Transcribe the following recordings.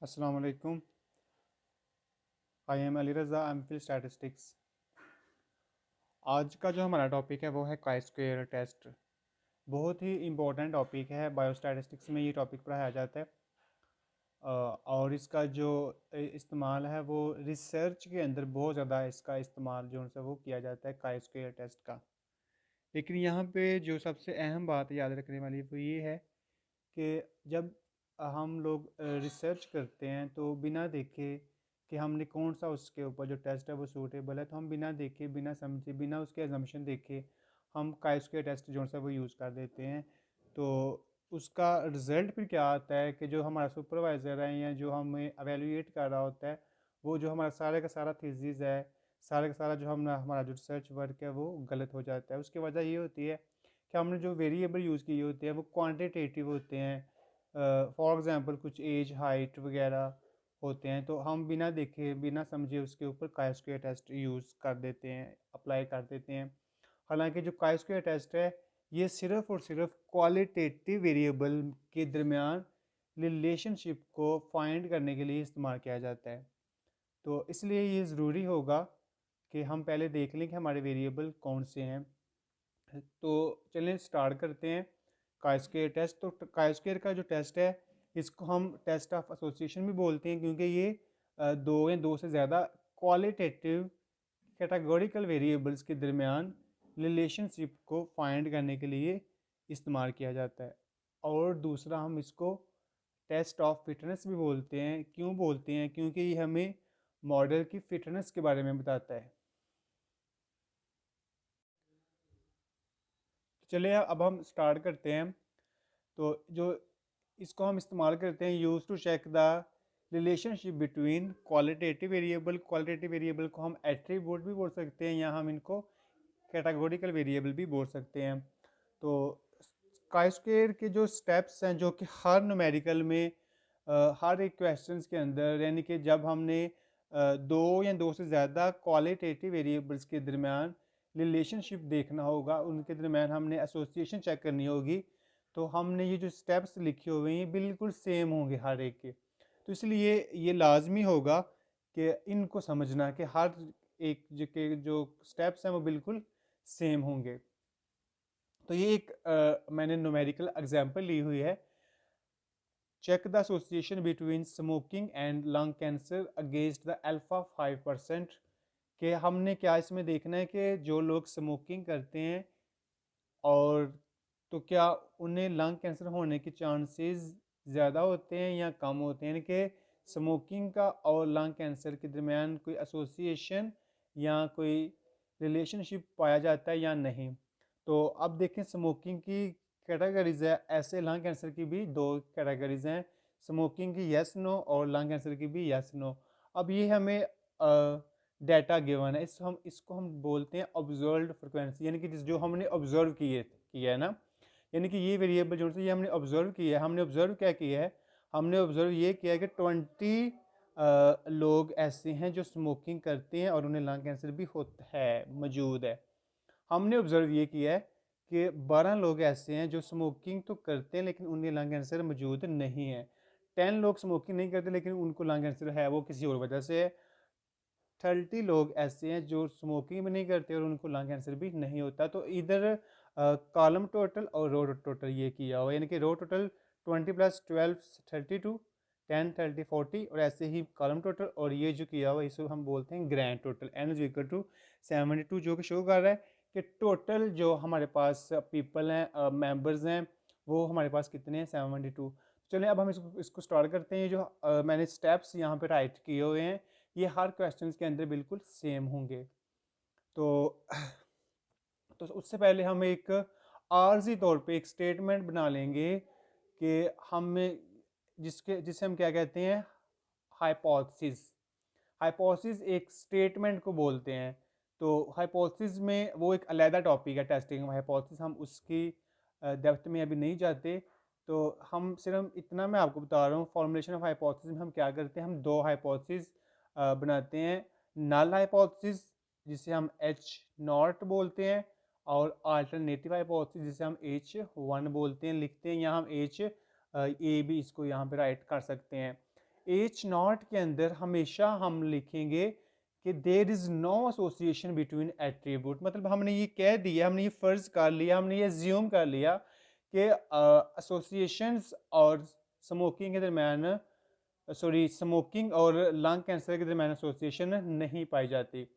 अस्सलाम वालेकुम। I am Ali Raza, M Phil statistics. आज का जो हमारा टॉपिक है वो है काई स्क्वायर टेस्ट। बहुत ही इम्पोर्टेंट टॉपिक है, बायोस्टैटिस्टिक्स में ये टॉपिक पढ़ाया जाता है। और इसका जो इस्तेमाल है वो रिसर्च के अंदर बहुत ज़्यादा इसका इस्तेमाल जो है वो किया जाता है काई स्क्वायर टेस्ट का। लेकिन यहाँ पे जो सबसे अहम बात याद रखने वाली वो ये है कि जब हम लोग रिसर्च करते हैं तो बिना देखे कि हमने कौन सा उसके ऊपर जो टेस्ट है वो सूटेबल है, तो हम बिना देखे, बिना समझे, बिना उसके एजम्पशन देखे हम काई स्क्वायर टेस्ट जो है वो यूज़ कर देते हैं। तो उसका रिज़ल्ट फिर क्या आता है कि जो हमारा सुपरवाइज़र है या जो हमें एवेलुएट कर रहा होता है, वो जो हमारा सारे का सारा थीसिस है, सारे का सारा जो हमारा जो रिसर्च वर्क है वो गलत हो जाता है। उसकी वजह ये होती है कि हमने जो वेरिएबल यूज़ किए होते हैं वो क्वान्टिटेटिव होते हैं। फॉर एग्ज़ाम्पल कुछ एज, हाइट वगैरह होते हैं, तो हम बिना देखे, बिना समझे उसके ऊपर काई स्क्वायर टेस्ट यूज़ कर देते हैं, अप्लाई कर देते हैं। हालांकि जो काई स्क्वायर टेस्ट है ये सिर्फ़ और सिर्फ क्वालिटेटिव वेरिएबल के दरमियान रिलेशनशिप को फाइंड करने के लिए इस्तेमाल किया जाता है। तो इसलिए ये ज़रूरी होगा कि हम पहले देख लें कि हमारे वेरिएबल कौन से हैं। तो चलिए स्टार्ट करते हैं काई स्क्वायर टेस्ट। तो काई स्क्वायर का जो टेस्ट है इसको हम टेस्ट ऑफ एसोसिएशन भी बोलते हैं, क्योंकि ये दो या दो से ज़्यादा क्वालिटेटिव कैटेगोरिकल वेरिएबल्स के दरमियान रिलेशनशिप को फाइंड करने के लिए इस्तेमाल किया जाता है। और दूसरा हम इसको टेस्ट ऑफ फिटनेस भी बोलते हैं। क्यों बोलते हैं? क्योंकि ये हमें मॉडल की फिटनेस के बारे में बताता है। चलिए अब हम स्टार्ट करते हैं। तो जो इसको हम इस्तेमाल करते हैं use to check the relationship between qualitative variable को हम एट्रीब्यूट भी बोल सकते हैं या हम इनको कैटेगोरिकल वेरिएबल भी बोल सकते हैं। तो काई स्क्वायर के जो स्टेप्स हैं जो कि हर न्यूमेरिकल में हर एक क्वेश्चंस के अंदर, यानी कि जब हमने दो या दो से ज़्यादा क्वालिटेटिव वेरिएबल्स के दरमियान रिलेशनशिप देखना होगा, उनके दरमियान हमने एसोसिएशन चेक करनी होगी, तो हमने ये जो स्टेप्स लिखे हुए हैं बिल्कुल सेम होंगे हर एक के। तो इसलिए ये लाजमी होगा कि इनको समझना कि हर एक के जो स्टेप्स हैं वो बिल्कुल सेम होंगे। तो ये एक मैंने न्यूमेरिकल एग्जांपल ली हुई है। Check the association between smoking and lung cancer against the alpha 5%। कि हमने क्या इसमें देखना है कि जो लोग स्मोकिंग करते हैं और तो क्या उन्हें लंग कैंसर होने के चांसेस ज़्यादा होते हैं या कम होते हैं, यानी कि स्मोकिंग का और लंग कैंसर के दरमियान कोई एसोसिएशन या कोई रिलेशनशिप पाया जाता है या नहीं। तो अब देखें, स्मोकिंग की कैटेगरीज है, ऐसे लंग कैंसर की भी दो कैटेगरीज हैं, स्मोकिंग की यस नो और लंग कैंसर की भी यस नो। अब ये हमें डाटा गिवन है, इसको हम बोलते हैं ऑब्जर्व्ड फ्रिक्वेंसी, यानी कि जो हमने ऑब्जर्व किया है ना, यानी कि ये वेरिएबल जो ये हमने ऑब्जर्व किया है। हमने ऑब्जर्व क्या किया है? हमने ऑब्जर्व ये किया है कि 20 लोग ऐसे हैं जो स्मोकिंग करते हैं और उन्हें लंग कैंसर भी होता है, मौजूद है। हमने ऑब्जर्व ये किया है कि 12 लोग ऐसे हैं जो स्मोकिंग तो करते हैं लेकिन उन्हें लंग कैंसर मौजूद नहीं है। 10 लोग स्मोकिंग नहीं करते लेकिन उनको लंग कैंसर है, वो किसी और वजह से है। 30 लोग ऐसे हैं जो स्मोकिंग भी नहीं करते और उनको लंग कैंसर भी नहीं होता। तो इधर कॉलम टोटल और रो टोटल ये किया हुआ, यानी कि रो टोटल 20 + 12 32, 10 30 40, और ऐसे ही कॉलम टोटल, और ये जो किया हुआ इसको हम बोलते हैं grand total. n is equal to 72, जो कि शो कर रहा है कि टोटल जो हमारे पास पीपल हैं, मेंबर्स हैं, वो हमारे पास कितने हैं? 72। चलिए अब हम इसको स्टार्ट करते हैं। जो मैंने स्टेप्स यहाँ पे राइट किए हुए हैं ये हर क्वेश्चन के अंदर बिल्कुल सेम होंगे। तो उससे पहले हम एक आर्जी तौर पे एक स्टेटमेंट बना लेंगे कि हमें जिसे हम क्या कहते हैं? हाइपोथेसिस। हाइपोथेसिस एक स्टेटमेंट को बोलते हैं। तो हाइपोथेसिस में वो एक अलग टॉपिक है, टेस्टिंग हाइपोथेसिस, हम उसकी डेप्थ में अभी नहीं जाते। तो हम सिर्फ इतना मैं आपको बता रहा हूँ, फॉर्मुलेशन ऑफ हाइपोथेसिस में हम क्या करते हैं, हम दो हाइपोथेसिस बनाते हैं। नल हाइपोथेसिस जिसे हम H0 बोलते हैं, और अल्टरनेटिव हाइपोथेसिस जिसे हम H1 बोलते हैं, लिखते हैं यहाँ हम H A भी इसको यहाँ पे राइट कर सकते हैं। एच नॉट के अंदर हमेशा हम लिखेंगे कि there is no association between attribute, मतलब हमने ये कह दिया, हमने ये फ़र्ज़ कर लिया, हमने ये ज्यूम कर लिया कि एसोसिएशंस और स्मोकिंग के दरमियान, सॉरी, स्मोकिंग और लंग कैंसर के दरमियान एसोसिएशन नहीं पाई जाती।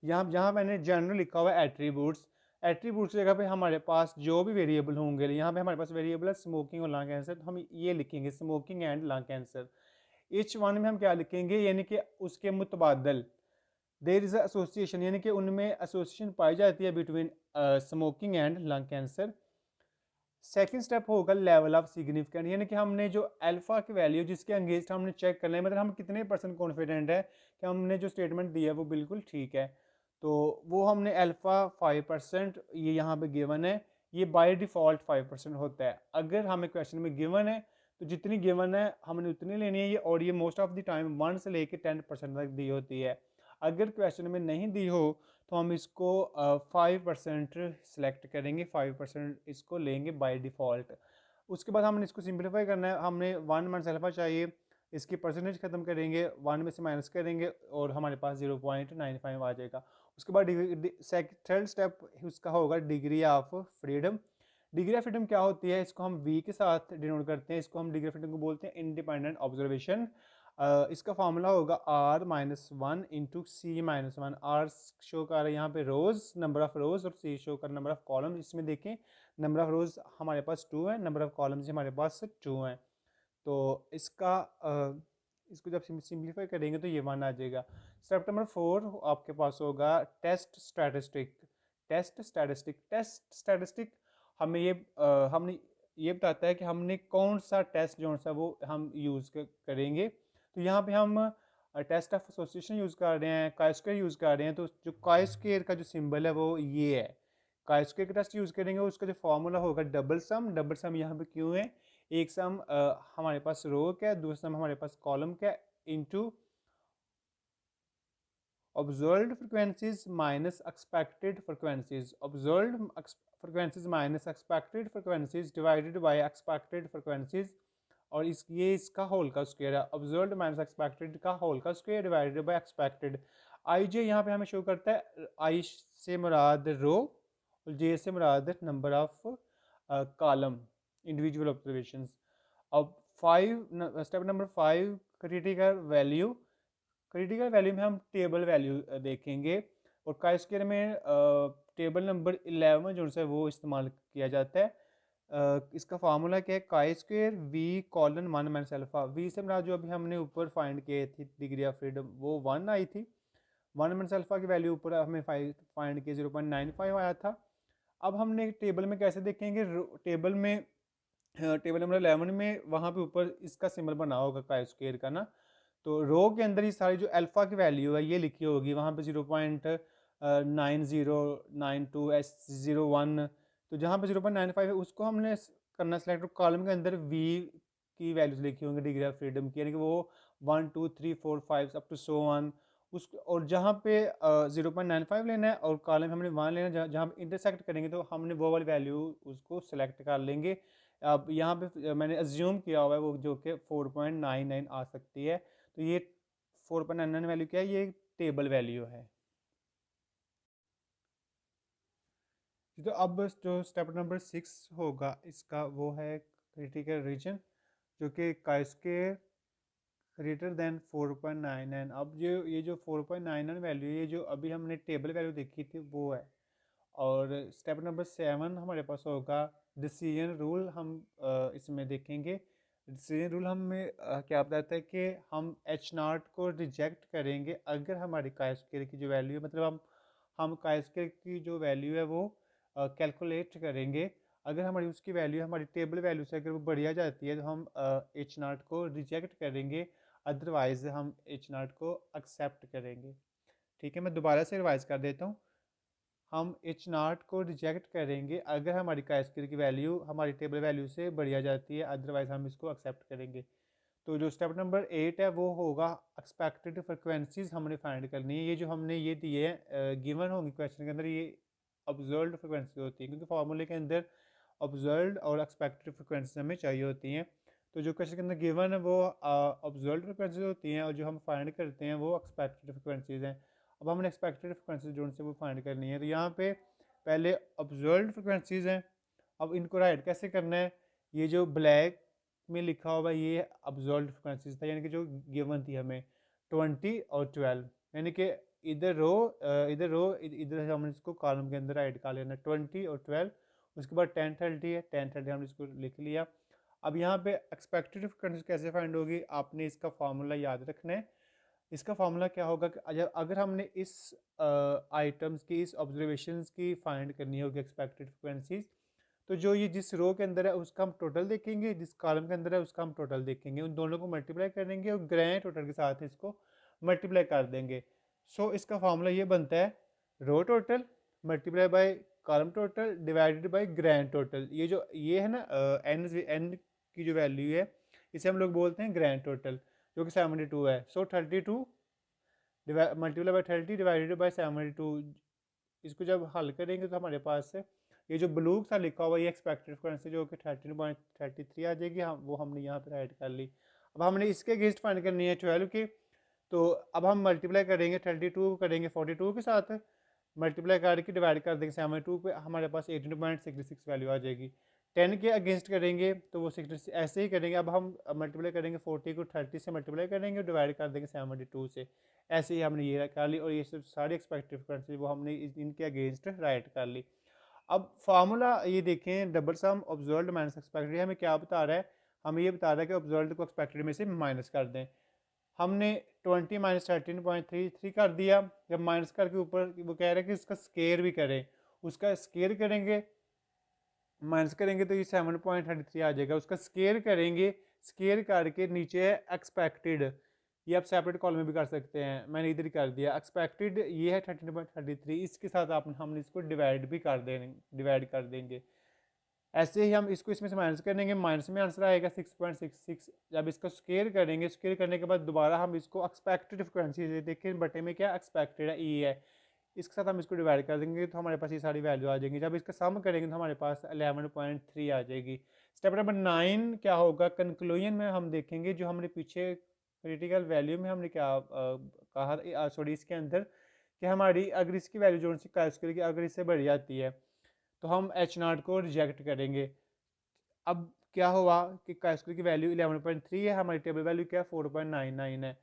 यहाँ जहाँ मैंने जनरल लिखा हुआ है एट्रीब्यूट्स, एट्रीब्यूट्स जगह पे हमारे पास जो भी वेरिएबल होंगे, यहाँ पे हमारे पास वेरिएबल है स्मोकिंग और लंग कैंसर, तो हम ये लिखेंगे smoking and lung cancer. H one में हम क्या लिखेंगे, यानी कि उसके मुतबादल देर इज़ एसोसिएशन, यानी कि उनमें एसोसिएशन पाई जाती है between smoking and lung cancer. Second step होगा लेवल ऑफ सिग्निफिकेंट, यानी कि हमने जो अल्फा की वैल्यू जिसके अगेंस्ट हमने चेक करना है, मतलब हम कितने परसेंट कॉन्फिडेंट है कि हमने जो स्टेटमेंट दिया है वो बिल्कुल ठीक है, तो वो हमने अल्फा 5%, ये यहाँ पे गिवन है, ये बाय डिफ़ॉल्ट 5% होता है। अगर हमें क्वेश्चन में गिवन है तो जितनी गिवन है हमने उतनी लेनी है ये, और ये मोस्ट ऑफ द टाइम 1 से लेके 10% तक दी होती है। अगर क्वेश्चन में नहीं दी हो तो हम इसको 5% सेलेक्ट करेंगे, 5% इसको लेंगे बाय डिफ़ॉल्ट। उसके बाद हमने इसको सिंप्लीफाई करना है, हमने 1 मंथ अल्फा चाहिए, इसकी परसेंटेज ख़त्म करेंगे, 1 में से माइनस करेंगे और हमारे पास 0.95 आ जाएगा। उसके बाद थर्ड स्टेप उसका होगा degree of freedom. Degree of freedom क्या होती है, इसको हम वी के साथ डिनोट करते हैं, इसको हम डिग्री ऑफ फ्रीडम को बोलते हैं इंडिपेंडेंट ऑब्जर्वेशन। इसका फार्मूला होगा R-1 into C-1। R show कर रहा है यहाँ पे रोज़, नंबर ऑफ रोज़, और C शो कर नंबर ऑफ कॉलम। इसमें देखें नंबर ऑफ रोज़ हमारे पास 2 है, नंबर ऑफ कॉलम्स हमारे पास 2 हैं, तो इसका इसको जब सिंप्लीफाई करेंगे तो ये 1 आ जाएगा। स्टेप नंबर 4 आपके पास होगा टेस्ट स्टैटिस्टिक। टेस्ट स्टैटिस्टिक हमें हमने ये बताता है कि हमने कौन सा टेस्ट जो सा वो हम यूज़ करेंगे। तो यहाँ पे हम टेस्ट ऑफ एसोसिएशन यूज़ कर रहे हैं, काई स्क्वायर यूज़ कर रहे हैं, तो जो काई स्क्वायर का जो सिंबल है वो ये है। काई स्क्वायर का टेस्ट यूज़ करेंगे, उसका जो फॉर्मूला होगा डबल सम। डबल सम यहाँ पे क्यों है, एक सम हमारे पास रो का है, दूसरा सम हमारे पास कॉलम का है, into observed frequencies minus expected frequencies, observed frequencies minus expected frequencies divided by expected frequencies, और ये इसका होल का स्क्वायर है, ऑब्जर्व्ड माइनस एक्सपेक्टेड का होल का स्क्वायर डिवाइडेड बाय एक्सपेक्टेड। आई जे यहाँ पे हमें शो करता है, आई से मुराद रो और जे से मुराद number of column, individual observations. अब step number 5 critical value. Critical value में हम टेबल वैल्यू देखेंगे, और काई स्क्वायर में टेबल नंबर 11 जो है वो इस्तेमाल किया जाता है। इसका फार्मूला क्या है, chi square v colon 1 minus alpha. V से मेरा जो अभी हमने ऊपर फाइंड किए थी डिग्री ऑफ फ्रीडम वो 1 आई थी, 1 माइनस अल्फा की वैल्यू ऊपर हमें फाइंड किए 0.95 आया था। अब हमने टेबल में कैसे देखेंगे, टेबल में टेबल नंबर 11 में वहाँ पे ऊपर इसका सिंबल बना होगा काई स्क्वायर का ना, तो रो के अंदर ही सारी जो अल्फ़ा की वैल्यू है ये लिखी होगी, वहाँ पे 0.9092S01, तो जहाँ पे 0.95 है उसको हमने करना सेलेक्ट, कॉलम के अंदर वी की वैल्यूज लिखी होंगी डिग्री ऑफ फ्रीडम की, यानी कि वो 1 2 3 4 5 अप टू सो वन, उस और जहाँ पे 0.95 लेना है और कॉलम हमने 1 लेना है, जहाँ पे इंटरसेक्ट करेंगे तो हमने वो वाली वैल्यू उसको सेलेक्ट कर लेंगे। अब यहाँ पे मैंने अज्यूम किया हुआ है वो जो कि 4.99 आ सकती है, तो ये 4.99 वैल्यू क्या है, ये टेबल वैल्यू है। तो अब जो स्टेप नंबर 6 होगा इसका वो है क्रिटिकल रीजन, जो कि काई स्क्वायर ग्रेटर देन 4.99। अब जो ये जो 4.99 वैल्यू, ये जो अभी हमने टेबल वैल्यू देखी थी वो है। और स्टेप नंबर 7 हमारे पास होगा डिसीजन रूल। हम इसमें देखेंगे डिसीजन रूल हमें क्या बताता है कि हम एच नॉट को रिजेक्ट करेंगे अगर हमारी काई स्क्वायर की जो वैल्यू है, मतलब हम काई स्क्वायर की जो वैल्यू है वो कैलकुलेट करेंगे, अगर हमारी उसकी वैल्यू हमारी टेबल वैल्यू से अगर वो बढ़िया जाती है तो हम एच नॉट को रिजेक्ट करेंगे, अदरवाइज हम एच नॉट को एक्सेप्ट करेंगे। ठीक है, मैं दोबारा से रिवाइज कर देता हूँ। हम एच नॉट को रिजेक्ट करेंगे अगर हमारी काई स्क्वायर की वैल्यू हमारी टेबल वैल्यू से बढ़िया जाती है, अदरवाइज हम इसको एक्सेप्ट करेंगे। तो जो स्टेप नंबर 8 है वो होगा एक्सपेक्टेड फ्रिक्वेंसीज हमने फाइंड करनी है। ये जो हमने ये दिए हैं गिवन होंगी क्वेश्चन के अंदर, ये ऑब्जर्व्ड फ्रिक्वेंसी होती है, क्योंकि फार्मूले के अंदर ऑब्जर्व्ड और एक्सपेक्टेड फ्रिक्वेंसी हमें चाहिए होती हैं। तो जो क्वेश्चन के अंदर गिवन है वो ऑब्जर्व्ड फ्रिक्वेंसीज होती हैं और जो हम फाइंड करते हैं वो एक्सपेक्टेड फ्रिक्वेंसीज हैं। अब हमने एक्सपेक्टेड फ्रिक्वेंसीज जो उनसे वो फाइंड करनी है, तो यहाँ पे पहले ऑब्जर्व्ड फ्रिक्वेंसीज हैं। अब इनको राइट कैसे करना है, ये जो ब्लैक में लिखा हुआ है ये ऑब्जर्व्ड फ्रिक्वेंसीज था, यानी कि जो गिवन थी हमें 20 और 12, यानी कि इधर हमने इसको कॉलम के अंदर राइट कर लेना 20 और 12। उसके बाद 10-30 है, 10-30 हमने इसको लिख लिया। अब यहाँ पे एक्सपेक्टेड फ्रिक्वेंसी कैसे फाइंड होगी, आपने इसका फार्मूला याद रखना है। इसका फार्मूला क्या होगा कि अगर हमने इस आइटम्स की, इस ऑब्जर्वेशंस की फाइंड करनी होगी एक्सपेक्टेड फ्रिक्वेंसीज, तो जो ये जिस रो के अंदर है उसका हम टोटल देखेंगे, जिस कॉलम के अंदर है उसका हम टोटल देखेंगे, उन दोनों को मल्टीप्लाई करेंगे और ग्रैंड टोटल के साथ इसको मल्टीप्लाई कर देंगे। सो इसका फार्मूला ये बनता है row total multiply by column total divided by grand total. ये है ना एन की जो वैल्यू है इसे हम लोग बोलते हैं ग्रैंड टोटल, जो कि 72 है। सो 32 मल्टीप्लाई बाय 30 डिवाइडेड बाय 72। इसको जब हल करेंगे तो हमारे पास से ये जो ब्लू सा लिखा हुआ ये एक्सपेक्टेड फ्रिक्वेंसी जो कि 13.33 आ जाएगी, हम वो हमने यहाँ पे राइट कर ली। अब हमने इसके अगेंस्ट फाइंड करनी है 12 की, तो अब हम मल्टीप्लाई करेंगे 32 करेंगे 42 के साथ, मल्टीप्लाई करके डिवाइड कर देंगे 72 पे, हमारे पास 18.66 वैल्यू आ जाएगी। 10 के अगेंस्ट करेंगे तो वो 60 ऐसे ही करेंगे। अब हम मल्टीप्लाई करेंगे 40 को 30 से मल्टीप्लाई करेंगे, डिवाइड कर देंगे 72 से। ऐसे ही हमने ये कर ली और ये सब सारी एक्सपेक्टेड फ्रिक्वेंसी वो हमने इनके अगेंस्ट राइट कर ली। अब फार्मूला ये देखें, डबल सम ऑब्जर्व्ड माइनस एक्सपेक्टेड, हमें क्या बता रहा है, हमें ये बता रहा है कि ऑब्जर्व्ड को एक्सपेक्टेड में से माइनस कर दें। हमने 20 माइनस 13.33 कर दिया, जब माइनस करके ऊपर वो कह रहे हैं कि इसका स्केयर भी करें, उसका स्केयर करेंगे, माइनस करेंगे तो ये 7.33 आ जाएगा। उसका स्केयर करेंगे, स्केयर करके नीचे है एक्सपेक्टेड, ये आप सेपरेट कॉलम में भी कर सकते हैं, मैंने इधर ही कर दिया। एक्सपेक्टेड ये है 13.33, इसके साथ हम इसको डिवाइड भी कर देंगे, डिवाइड कर देंगे। ऐसे ही हम इसको इसमें से माइनस करेंगे, माइनस में आंसर आएगा 6.66। जब इसको स्केयर करेंगे, स्केयर करने के बाद दोबारा हम इसको एक्सपेक्टेड फ्रिक्वेंसी देखें, बटे में क्या एक्सपेक्टेड है ई है, इसके साथ हम इसको डिवाइड कर देंगे तो हमारे पास ये सारी वैल्यू आ जाएंगी। जब इसका सम करेंगे तो हमारे पास 11.3 आ जाएगी। स्टेप नंबर 9 क्या होगा, कंक्लूजन में हम देखेंगे जो हमने पीछे क्रिटिकल वैल्यू में हमने क्या कहा, सॉरी इसके अंदर कि हमारी अगर इसकी वैल्यू जो स्क्वायर की अगर इससे बढ़ जाती है तो हम H0 को रिजेक्ट करेंगे। अब क्या हुआ कि स्क्वायर की वैल्यू 11.3 है, हमारी टेबल वैल्यू क्या है 4.99 है,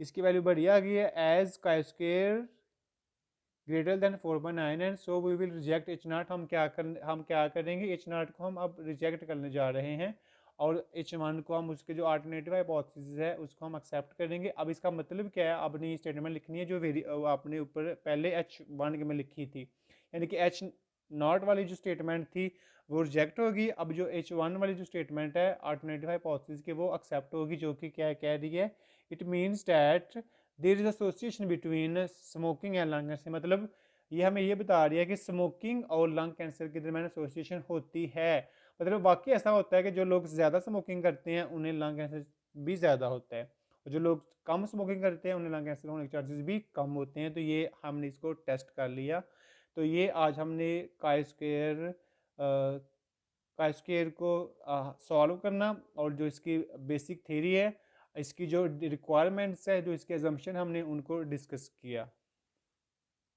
इसकी वैल्यू बढ़ी आ गई है as square greater than 4.9 and so we will reject H0। हम क्या करेंगे, H0 को हम अब रिजेक्ट करने जा रहे हैं और H1 को हम उसके जो अल्टरनेटिव हाइपोथेसिस है उसको हम एक्सेप्ट करेंगे। अब इसका मतलब क्या है, आपने स्टेटमेंट लिखनी है जो आपने ऊपर पहले H1 में लिखी थी, यानी कि H0 वाली जो स्टेटमेंट थी वो रिजेक्ट होगी। अब जो H1 वाली जो स्टेटमेंट है अल्टरनेटिव हाइपोथेसिस की वो एक्सेप्ट होगी, जो कि क्या कह रही है, it means that there is association between smoking and lung cancer. मतलब ये हमें ये बता रही है कि स्मोकिंग और लंग कैंसर के दरमियान एसोसिएशन होती है। मतलब वाकई ऐसा होता है कि जो लोग ज़्यादा स्मोकिंग करते हैं उन्हें लंग कैंसर भी ज़्यादा होता है, और जो लोग कम स्मोकिंग करते हैं उन्हें लंग कैंसर होने के चांसेस भी कम होते हैं। तो ये हमने इसको टेस्ट कर लिया। तो ये आज हमने काई स्क्वायर को सॉल्व करना और जो इसकी बेसिक थ्योरी है, इसकी जो रिक्वायरमेंट्स है, जो इसके अजम्पशन हमने उनको डिस्कस किया।